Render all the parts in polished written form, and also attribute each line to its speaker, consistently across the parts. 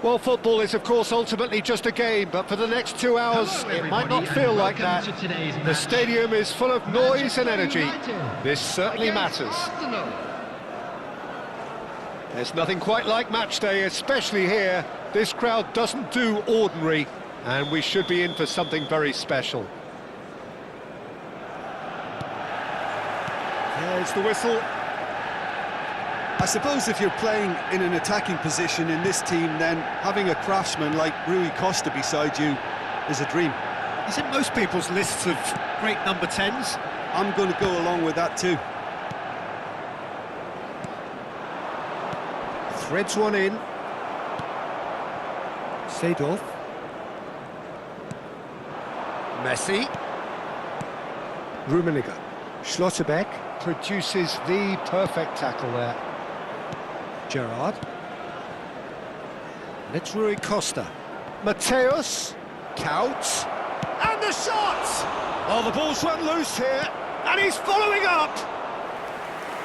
Speaker 1: Well, football is, of course, ultimately just a game, but for the next 2 hours, it might not feel like that. The stadium is full of noise and energy. This certainly matters. There's nothing quite like match day, especially here. This crowd doesn't do ordinary, and we should be in for something very special. There's the whistle.
Speaker 2: I suppose if you're playing in an attacking position in this team, then having a craftsman like Rui Costa beside you is a dream.
Speaker 1: He's in most people's lists of great number 10s.
Speaker 2: I'm going to go along with that too.
Speaker 1: Threads one in. Seedorf. Messi. Rummenigge. Schlotterbeck produces the perfect tackle there. Gerrard. And it's Rui Costa. Mateus. Counts. And the shot! Oh, the ball's run loose here, and he's following up!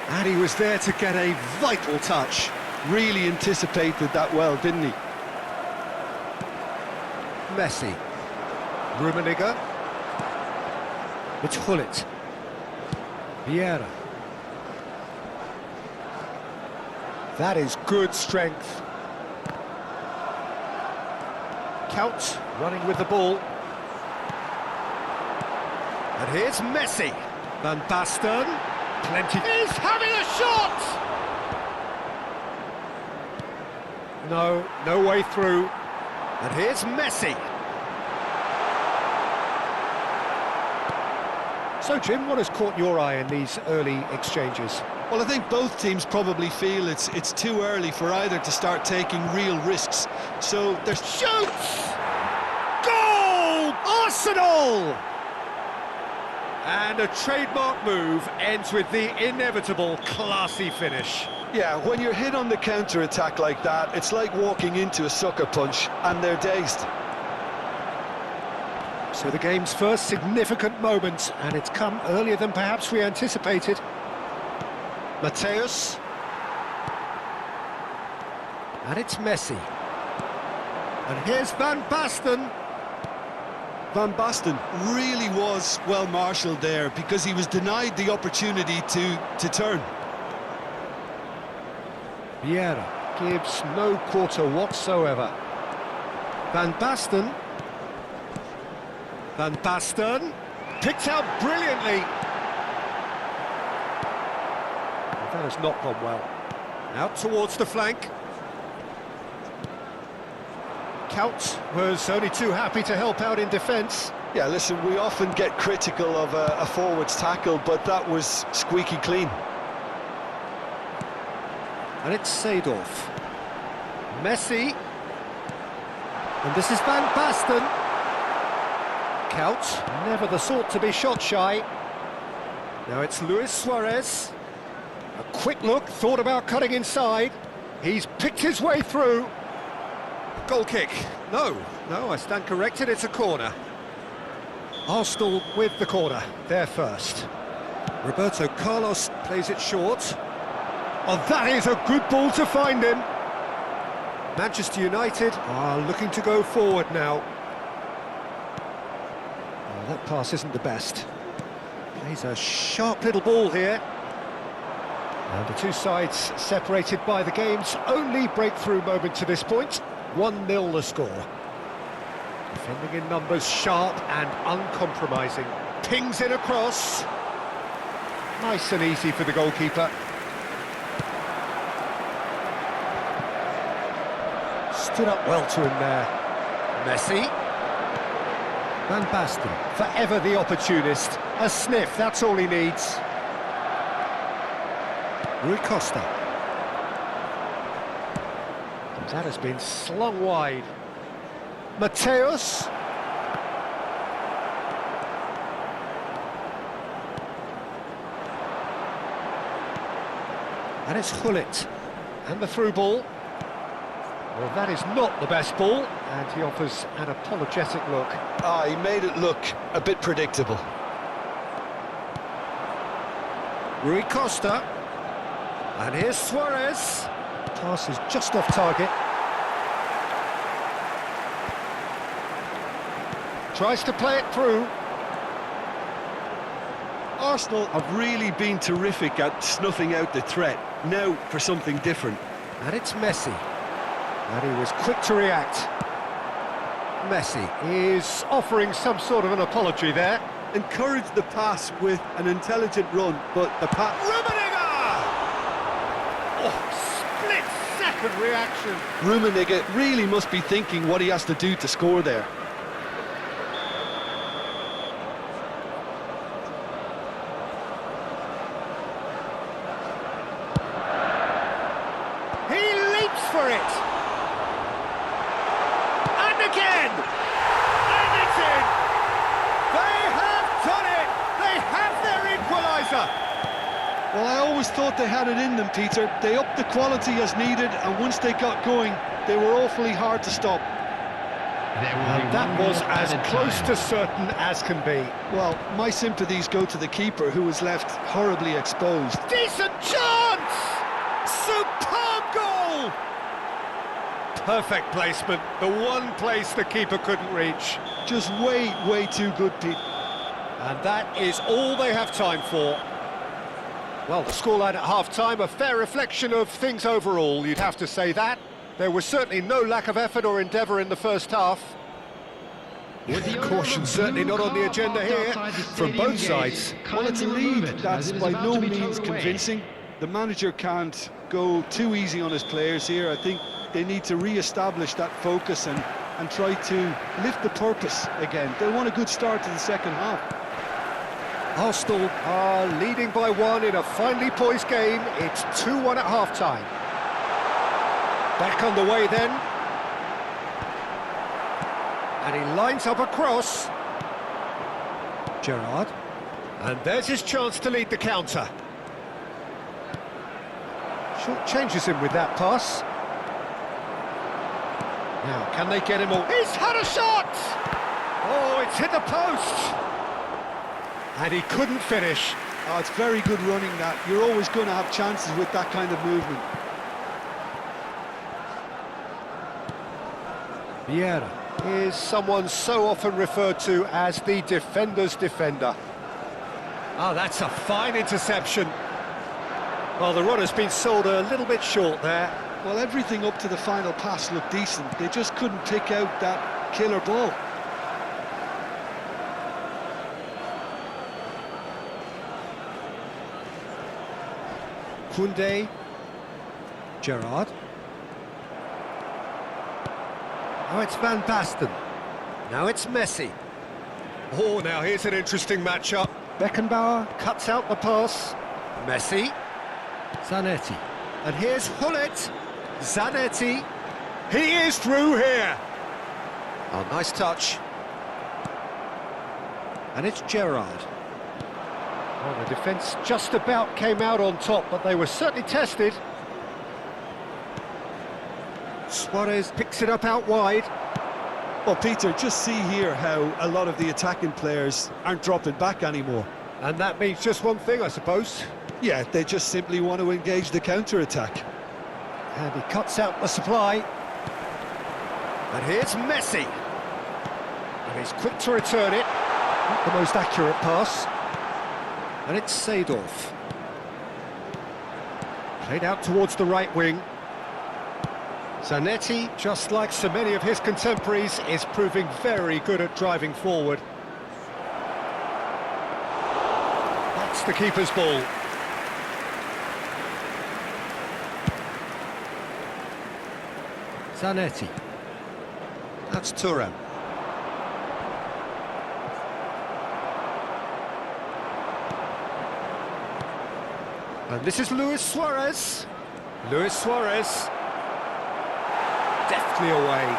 Speaker 2: And he was there to get a vital touch. Really anticipated that well, didn't he?
Speaker 1: Messi. Rummenigge. It's Gullit. Vieira. That is good strength. Count running with the ball. And here's Messi. Van Basten. Plenty. He's having a shot! No way through. And here's Messi. So, Jim, what has caught your eye in these early exchanges?
Speaker 2: Well, I think both teams probably feel it's too early for either to start taking real risks. So there's...
Speaker 1: Shoots! Goal! Arsenal! And a trademark move ends with the inevitable classy finish.
Speaker 2: Yeah, when you're hit on the counter-attack like that, it's like walking into a sucker punch, and they're dazed.
Speaker 1: So the game's first significant moment, and it's come earlier than perhaps we anticipated. Mateus. And it's Messi. And here's Van Basten.
Speaker 2: Van Basten really was well marshalled there because he was denied the opportunity to turn.
Speaker 1: Vieira gives no quarter whatsoever. Van Basten. Van Basten. Picked out brilliantly. That has not gone well. Out towards the flank. Count was only too happy to help out in defence.
Speaker 2: Yeah, listen, we often get critical of a forward's tackle, but that was squeaky clean.
Speaker 1: And it's Seedorf. Messi. And this is Van Basten. Count, never the sort to be shot shy. Now it's Luis Suarez. A quick look, thought about cutting inside. He's picked his way through. Goal kick. No, I stand corrected, it's a corner. Arsenal with the corner, there first. Roberto Carlos plays it short. Oh, that is a good ball to find him. Manchester United are looking to go forward now. Oh, that pass isn't the best. Plays a sharp little ball here. And the two sides separated by the game's only breakthrough moment to this point. 1-0 the score. Defending in numbers, sharp and uncompromising. Pings in across. Nice and easy for the goalkeeper. Stood up well to him there. Messi. Van Basten, forever the opportunist. A sniff, that's all he needs. Rui Costa. That has been slung wide. Mateus. And it's Gullit. And the through ball. Well, that is not the best ball, and he offers an apologetic look.
Speaker 2: He made it look a bit predictable.
Speaker 1: Rui Costa. And here's Suarez. Pass is just off target. tries to play it through.
Speaker 2: Arsenal have really been terrific at snuffing out the threat. Now for something different.
Speaker 1: And it's Messi. And he was quick to react. Messi is offering some sort of an apology there.
Speaker 2: Encourage the pass with an intelligent run, but the pass...
Speaker 1: Split-second reaction.
Speaker 2: Rummenigge really must be thinking what he has to do to score there.
Speaker 1: He leaps for it. And again. And it's in. They have done it. They have their equaliser.
Speaker 2: Well, I always thought they had it in them, Peter. They upped the quality as needed, and once they got going, they were awfully hard to stop.
Speaker 1: And that was as close to certain as can be.
Speaker 2: Well, my sympathies go to the keeper, who was left horribly exposed.
Speaker 1: Decent chance! Superb goal! Perfect placement, the one place the keeper couldn't reach.
Speaker 2: Just way too good, Pete.
Speaker 1: And that is all they have time for. Well, the scoreline at half-time, a fair reflection of things overall, you'd have to say that. There was certainly no lack of effort or endeavour in the first half. Caution certainly not on the agenda here, from both sides.
Speaker 2: Well, it's a lead that's by no means convincing. The manager can't go too easy on his players here. I think they need to re-establish that focus and try to lift the purpose again. They want a good start to the second half.
Speaker 1: Arsenal are leading by one in a finely poised game. It's 2-1 at half-time. Back on the way then. And he lines up a cross. Gerrard. And there's his chance to lead the counter. Short changes him with that pass. Now, can they get him all? He's had a shot! Oh, it's hit the post! And he couldn't finish.
Speaker 2: Oh, it's very good running, that. You're always going to have chances with that kind of movement.
Speaker 1: Vieira is someone so often referred to as the defender's defender. Oh, that's a fine interception. Well, the runner's been sold a little bit short there.
Speaker 2: Well, everything up to the final pass looked decent. They just couldn't pick out that killer ball.
Speaker 1: Koundé. Gerrard. Oh, it's Van Basten. Now it's Messi. Oh, now here's an interesting matchup. Beckenbauer cuts out the pass. Messi. Zanetti. And here's Hullet. Zanetti. He is through here. Oh, nice touch. And it's Gerrard. Well, the defence just about came out on top, but they were certainly tested. Suarez picks it up out wide.
Speaker 2: Well, Peter, just see here how a lot of the attacking players aren't dropping back anymore.
Speaker 1: And that means just one thing, I suppose.
Speaker 2: Yeah, they just simply want to engage the counter-attack.
Speaker 1: And he cuts out the supply. And here's Messi. And he's quick to return it. Not the most accurate pass. And it's Seedorf. Played out towards the right wing. Zanetti, just like so many of his contemporaries, is proving very good at driving forward. That's the keeper's ball. Zanetti. That's Thuram. And this is Luis Suarez. Luis Suarez. Deftly away.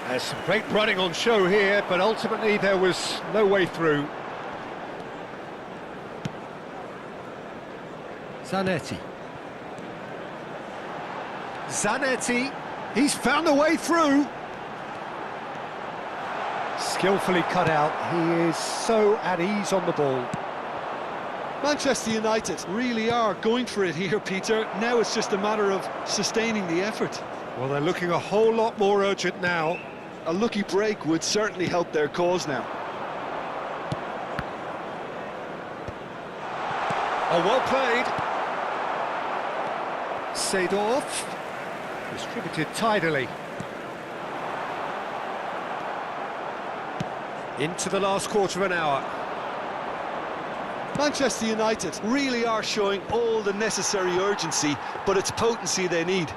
Speaker 1: There's some great running on show here, but ultimately there was no way through. Zanetti. Zanetti. He's found a way through. Skillfully cut out. He is so at ease on the ball.
Speaker 2: Manchester United really are going for it here, Peter. Now it's just a matter of sustaining the effort.
Speaker 1: Well, they're looking a whole lot more urgent now.
Speaker 2: A lucky break would certainly help their cause now.
Speaker 1: Oh, well played. Seedorf, distributed tidily. Into the last quarter of an hour.
Speaker 2: Manchester United really are showing all the necessary urgency, but it's potency they need.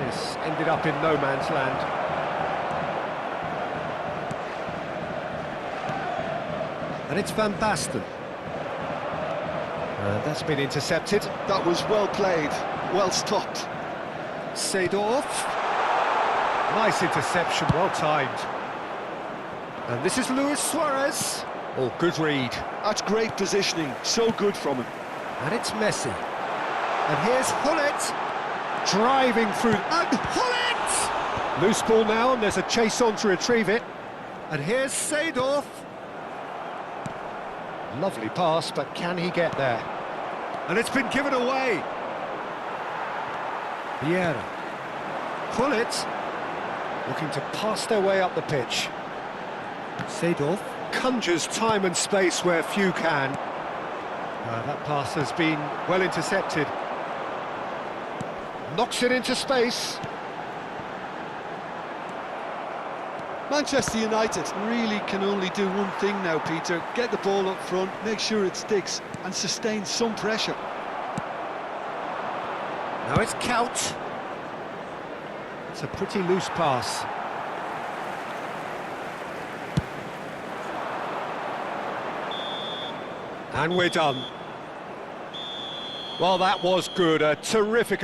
Speaker 1: This ended up in no man's land. And it's Van Basten. And that's been intercepted.
Speaker 2: That was well played, well stopped.
Speaker 1: Seedorf. Nice interception, well timed. And this is Luis Suarez. Oh, good read.
Speaker 2: That's great positioning, so good from him.
Speaker 1: And it's Messi. And here's Hullet. Driving through. And Hullet! Loose ball now, and there's a chase on to retrieve it. And here's Seedorf. Lovely pass, but can he get there? And it's been given away. Vieira. Hullet. Looking to pass their way up the pitch. Seedorf conjures time and space where few can. That pass has been well intercepted. Knocks it into space.
Speaker 2: Manchester United really can only do one thing now, Peter. Get the ball up front, make sure it sticks, and sustain some pressure.
Speaker 1: Now it's Kaut. It's a pretty loose pass. And we're done. Well, that was good. A terrific